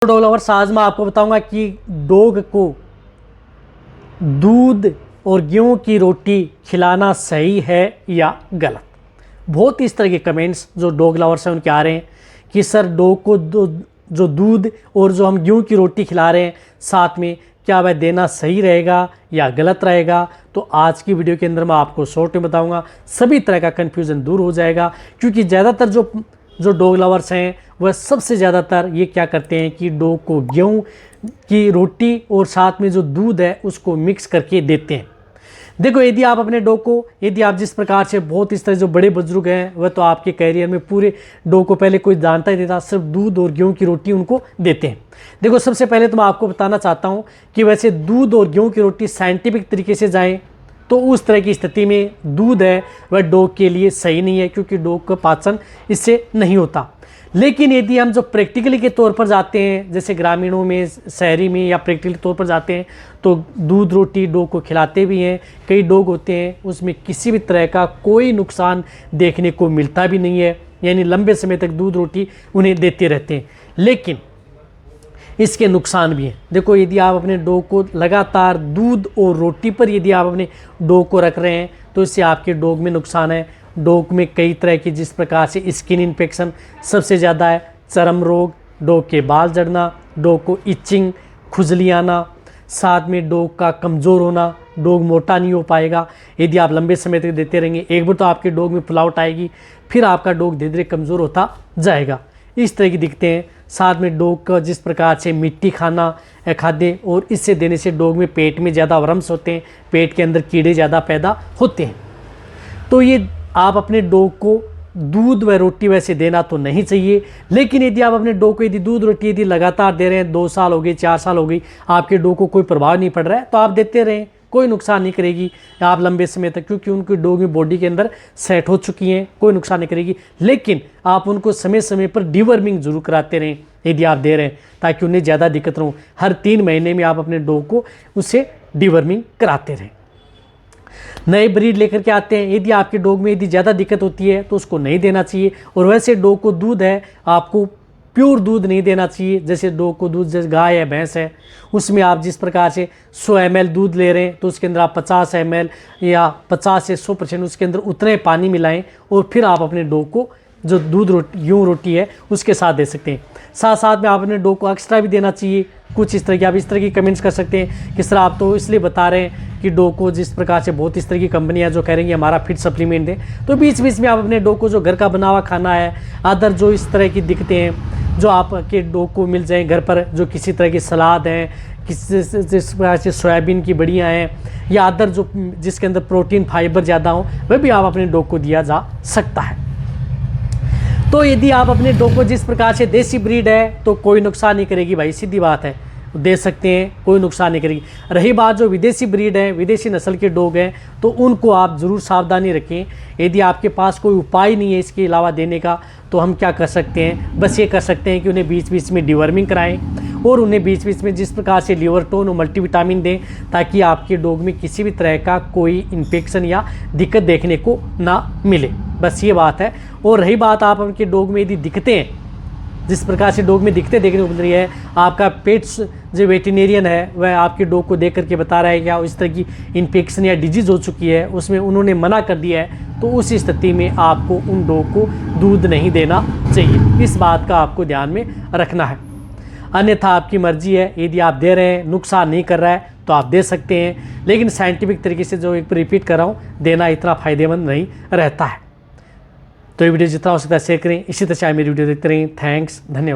Dog lovers, आज मैं आपको बताऊंगा कि डॉग को दूध और गेहूं की रोटी खिलाना सही है या गलत। बहुत इस तरह के कमेंट्स जो डॉग लवर्स हैं उनके आ रहे हैं कि सर डॉग को जो दूध और जो हम गेहूं की रोटी खिला रहे हैं साथ में, क्या वह देना सही रहेगा या गलत रहेगा। तो आज की वीडियो के अंदर मैं आपको शॉर्ट में बताऊंगा, सभी तरह का कन्फ्यूज़न दूर हो जाएगा। क्योंकि ज़्यादातर जो डॉग लवर्स हैं वह सबसे ज़्यादातर ये क्या करते हैं कि डॉग को गेहूं की रोटी और साथ में जो दूध है उसको मिक्स करके देते हैं। देखो, यदि आप अपने डॉग को, यदि आप जिस प्रकार से, बहुत इस तरह जो बड़े बुजुर्ग हैं वह तो आपके कैरियर में पूरे डॉग को पहले कोई जानता ही नहीं था, सिर्फ दूध और गेहूं की रोटी उनको देते हैं। देखो, सबसे पहले तो मैं आपको बताना चाहता हूँ कि वैसे दूध और गेहूं की रोटी साइंटिफिक तरीके से जाएँ तो उस तरह की स्थिति में दूध है वह डॉग के लिए सही नहीं है, क्योंकि डॉग का पाचन इससे नहीं होता। लेकिन यदि हम जो प्रैक्टिकली के तौर पर जाते हैं, जैसे ग्रामीणों में, शहरी में या प्रैक्टिकली तौर पर जाते हैं, तो दूध रोटी डॉग को खिलाते भी हैं। कई डॉग होते हैं उसमें किसी भी तरह का कोई नुकसान देखने को मिलता भी नहीं है, यानी लंबे समय तक दूध रोटी उन्हें देते रहते हैं। लेकिन इसके नुकसान भी हैं। देखो, यदि आप अपने डॉग को लगातार दूध और रोटी पर यदि आप अपने डॉग को रख रहे हैं तो इससे आपके डॉग में नुकसान है। डॉग में कई तरह की, जिस प्रकार से स्किन इन्फेक्शन सबसे ज़्यादा है, चर्म रोग, डॉग के बाल झड़ना, डॉग को इचिंग, खुजली आना, साथ में डॉग का कमज़ोर होना, डॉग मोटा नहीं हो पाएगा यदि आप लंबे समय तक देते रहेंगे। एक बार तो आपके डॉग में फुलावट आएगी, फिर आपका डॉग धीरे धीरे कमज़ोर होता जाएगा। इस तरह की दिखते हैं। साथ में डॉग का जिस प्रकार से मिट्टी खाना खाद्य, और इससे देने से डॉग में पेट में ज़्यादा वर्म्स होते हैं, पेट के अंदर कीड़े ज़्यादा पैदा होते हैं। तो ये आप अपने डॉग को दूध व रोटी वैसे देना तो नहीं चाहिए। लेकिन यदि आप अपने डॉग को यदि दूध रोटी यदि लगातार दे रहे हैं, 2 साल हो गए, 4 साल हो गई, आपके डॉग को कोई प्रभाव नहीं पड़ रहा है, तो आप देते रहें, कोई नुकसान नहीं करेगी आप लंबे समय तक, क्योंकि उनकी डॉग में बॉडी के अंदर सेट हो चुकी हैं, कोई नुकसान नहीं करेगी। लेकिन आप उनको समय समय पर डिवर्मिंग जरूर कराते रहें यदि आप दे रहे हैं, ताकि उन्हें ज़्यादा दिक्कत ना हो। हर 3 महीने में आप अपने डॉग को उससे डिवर्मिंग कराते रहें। नए ब्रीड लेकर के आते हैं, यदि आपके डॉग में यदि ज़्यादा दिक्कत होती है तो उसको नहीं देना चाहिए। और वैसे डॉग को दूध है, आपको प्योर दूध नहीं देना चाहिए। जैसे डॉग को दूध, जैसे गाय है, भैंस है, उसमें आप जिस प्रकार से 100 ml दूध ले रहे हैं तो उसके अंदर आप 50 ml या 50 से 100% उसके अंदर उतने पानी मिलाएं और फिर आप अपने डॉग को जो दूध गेहूं रोटी है उसके साथ दे सकते हैं। साथ साथ में आप अपने डॉग को एक्स्ट्रा भी देना चाहिए। कुछ इस तरह की, आप इस तरह की कमेंट्स कर सकते हैं कि सर आप तो इसलिए बता रहे हैं कि डॉग को, जिस प्रकार से बहुत इस तरह की कंपनियां जो कह रही हैं हमारा फिट सप्लीमेंट है, तो बीच बीच में आप अपने डॉग को जो घर का बना हुआ खाना है, अदर जो इस तरह की दिखते हैं जो आपके डॉग को मिल जाए घर पर, जो किसी तरह की सलाद हैं, जिस प्रकार से सोयाबीन की बढ़िया हैं, या अदर जो जिसके अंदर प्रोटीन फाइबर ज़्यादा हो, वह भी आप अपने डॉग को दिया जा सकता है। तो यदि आप अपने डॉग को जिस प्रकार से, देसी ब्रीड है तो कोई नुकसान नहीं करेगी भाई, सीधी बात है, दे सकते हैं, कोई नुकसान नहीं करेगी। रही बात जो विदेशी ब्रीड है, विदेशी नस्ल के डॉग हैं, तो उनको आप ज़रूर सावधानी रखें। यदि आपके पास कोई उपाय नहीं है इसके अलावा देने का, तो हम क्या कर सकते हैं, बस ये कर सकते हैं कि उन्हें बीच बीच में डिवर्मिंग कराएं और उन्हें बीच बीच में जिस प्रकार से लिवरटोन और मल्टीविटामिन दें, ताकि आपके डॉग में किसी भी तरह का कोई इन्फेक्शन या दिक्कत देखने को ना मिले। बस ये बात है। और रही बात, आप उनके डॉग में यदि दिखते हैं, जिस प्रकार से डॉग में दिक्कतें देखने को मिल रही है, आपका पेट्स जो वेटरिनेरियन है वह आपके डॉग को देख करके बता रहा है क्या इस तरह की इन्फेक्शन या डिजीज़ हो चुकी है, उसमें उन्होंने मना कर दिया है, तो उस स्थिति में आपको उन डॉग को दूध नहीं देना चाहिए। इस बात का आपको ध्यान में रखना है। अन्यथा आपकी मर्जी है, यदि आप दे रहे हैं, नुकसान नहीं कर रहा है तो आप दे सकते हैं। लेकिन साइंटिफिक तरीके से, जो एक रिपीट कर रहा हूँ, देना इतना फ़ायदेमंद नहीं रहता है। तो ये वीडियो जितना हो सकता है शेयर करें। इसी तरह से मेरी वीडियो देखते रहें। थैंक्स, धन्यवाद।